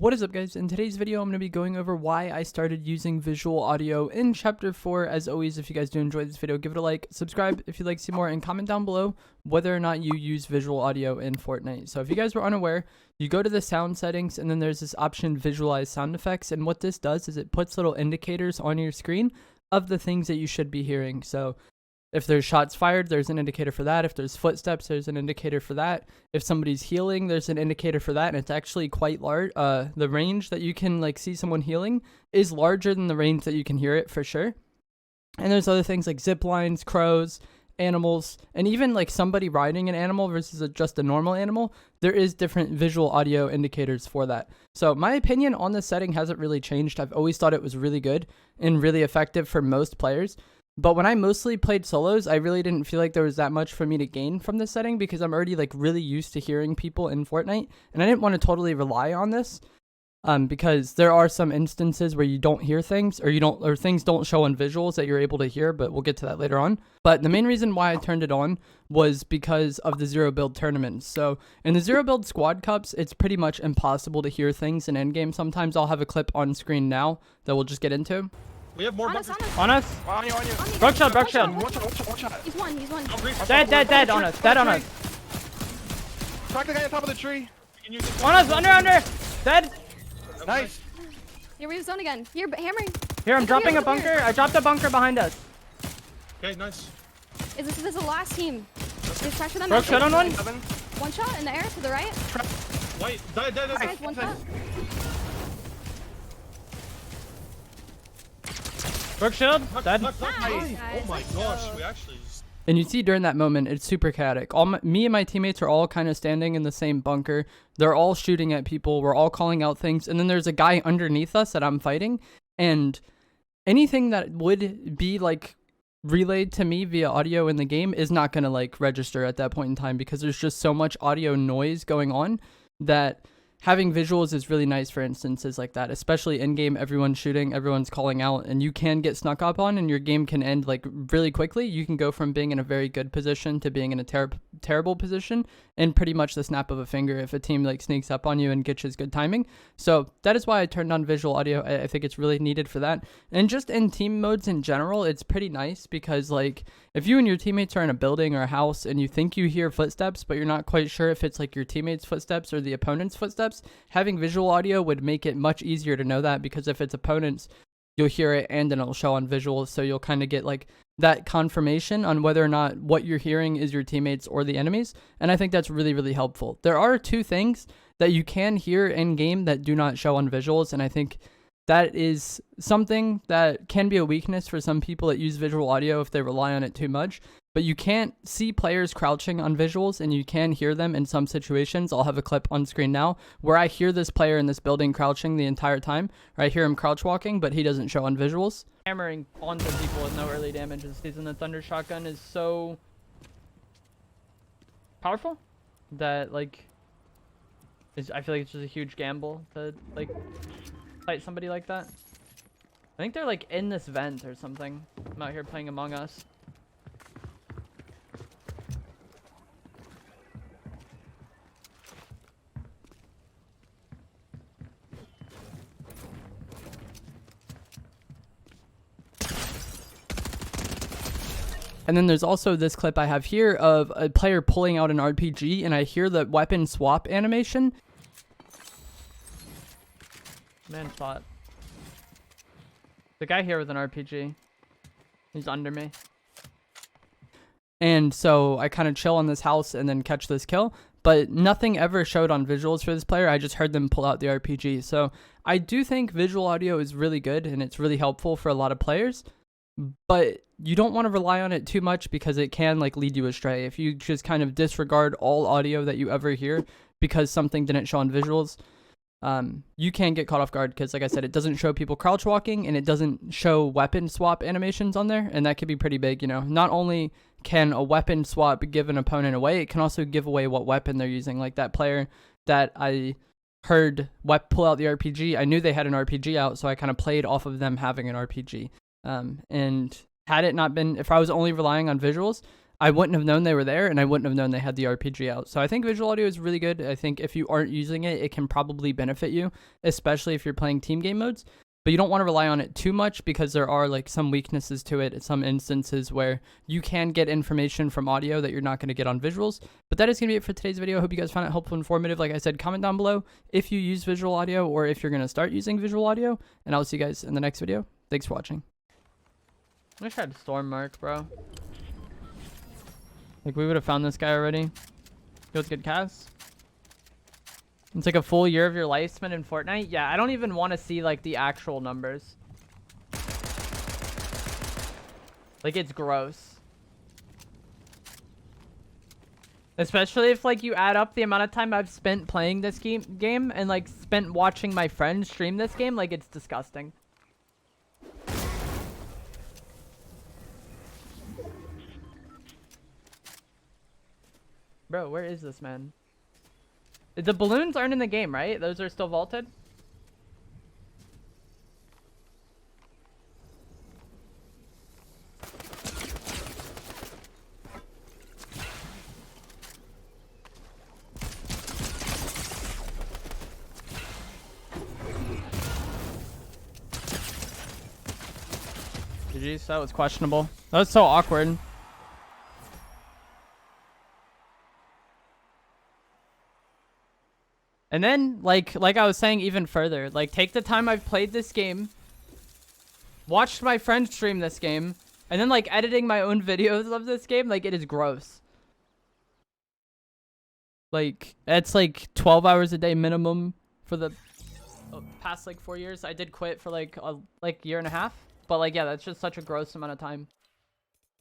What is up, guys? In today's video, I'm going to be going over why I started using visual audio in Chapter 4. As always, if you guys do enjoy this video, give it a like, subscribe if you'd like to see more, and comment down below whether or not you use visual audio in Fortnite. So if you guys were unaware, you go to the sound settings, and then there's this option, visualize sound effects, and what this does is it puts little indicators on your screen of the things that you should be hearing. So if there's shots fired, there's an indicator for that. If there's footsteps, there's an indicator for that. If somebody's healing, there's an indicator for that. And it's actually quite large. The range that you can see someone healing is larger than the range that you can hear it for sure. And there's other things like zip lines, crows, animals, and even somebody riding an animal versus just a normal animal. There is different visual audio indicators for that. So my opinion on this setting hasn't really changed. I've always thought it was really good and really effective for most players. But when I mostly played solos, I really didn't feel like there was that much for me to gain from this setting because I'm already really used to hearing people in Fortnite, and I didn't want to totally rely on this because there are some instances where you don't hear things or things don't show on visuals that you're able to hear, but we'll get to that later on. But the main reason why I turned it on was because of the zero build tournaments. So in the zero build squad cups, it's pretty much impossible to hear things in endgame. Sometimes I'll have a clip on screen now that we'll just get into. We have more bunkers. On us. On you. Broke shield. Watch out. He's one. Dead On us. Dead on us. Crack the guy on top of the tree. You can use it. On us. Under. Dead. Nice. Here, we have zone again. Here, hammering. Here, I'm dropping a bunker. I dropped a bunker behind us. Okay, nice. This is the last team. Just pressure them. Broke shield on one. One shot in the air to the right. Wait, dead. Guys, one shot. Broke shield. Dead. Nice. Nice. Oh my gosh, we actually just... And you see during that moment, it's super chaotic. Me and my teammates are all kind of standing in the same bunker. They're all shooting at people. We're all calling out things. And then there's a guy underneath us that I'm fighting. And anything that would be relayed to me via audio in the game is not going to register at that point in time because there's just so much audio noise going on that having visuals is really nice for instances like that, especially in game. Everyone's shooting, everyone's calling out, and you can get snuck up on and your game can end really quickly. You can go from being in a very good position to being in a terrible position in pretty much the snap of a finger if a team sneaks up on you and gets good timing. So that is why I turned on visual audio. I think it's really needed for that. And just in team modes in general, it's pretty nice because if you and your teammates are in a building or a house and you think you hear footsteps, but you're not quite sure if it's your teammates' footsteps or the opponent's footsteps, having visual audio would make it much easier to know that, because if it's opponents, you'll hear it and then it'll show on visuals, so you'll kind of get that confirmation on whether or not what you're hearing is your teammates or the enemies. And I think that's really, really helpful. There are two things that you can hear in game that do not show on visuals, and I think that is something that can be a weakness for some people that use visual audio if they rely on it too much. But you can't see players crouching on visuals, and you can hear them in some situations. I'll have a clip on screen now where I hear this player in this building crouching the entire time, or I hear him crouch walking, but he doesn't show on visuals. Hammering onto people with no early damage this season. The Thunder Shotgun is so powerful that I feel like it's just a huge gamble to fight somebody like that. I think they're in this vent or something. I'm out here playing Among Us. And then there's also this clip I have here of a player pulling out an RPG, and I hear the weapon swap animation. Man thought. The guy here with an RPG. He's under me. And so I kind of chill on this house and then catch this kill. But nothing ever showed on visuals for this player. I just heard them pull out the RPG. So I do think visual audio is really good and it's really helpful for a lot of players. But you don't want to rely on it too much because it can lead you astray. If you just kind of disregard all audio that you ever hear because something didn't show on visuals, you can get caught off guard because, like I said, it doesn't show people crouch walking and it doesn't show weapon swap animations on there, and that could be pretty big. Not only can a weapon swap give an opponent away, it can also give away what weapon they're using. Like that player that I heard pull out the RPG, I knew they had an RPG out, so I kind of played off of them having an RPG. And had it not been, if I was only relying on visuals, I wouldn't have known they were there, and I wouldn't have known they had the RPG out. So I think visual audio is really good. I think if you aren't using it, it can probably benefit you, especially if you're playing team game modes. But you don't want to rely on it too much because there are like some weaknesses to it, some instances where you can get information from audio that you're not going to get on visuals. But that is going to be it for today's video. I hope you guys found it helpful and informative. Like I said, comment down below if you use visual audio or if you're going to start using visual audio. And I'll see you guys in the next video. Thanks for watching. I wish I had Storm Mark, bro. Like, we would have found this guy already. Feels good, Kaz. It's like a full year of your life spent in Fortnite. Yeah, I don't even want to see, like, the actual numbers. Like, it's gross. Especially if, like, you add up the amount of time I've spent playing this game and, like, spent watching my friends stream this game. Like, it's disgusting. Bro, where is this man? The balloons aren't in the game, right? Those are still vaulted? GG's, that was questionable. That was so awkward. And then, like I was saying even further, like, take the time I've played this game, watched my friends stream this game, and then, like, editing my own videos of this game, like, it is gross. Like, that's, like, 12 hours a day minimum for the past, like, 4 years. I did quit for, like, a year and a half. But, like, yeah, that's just such a gross amount of time.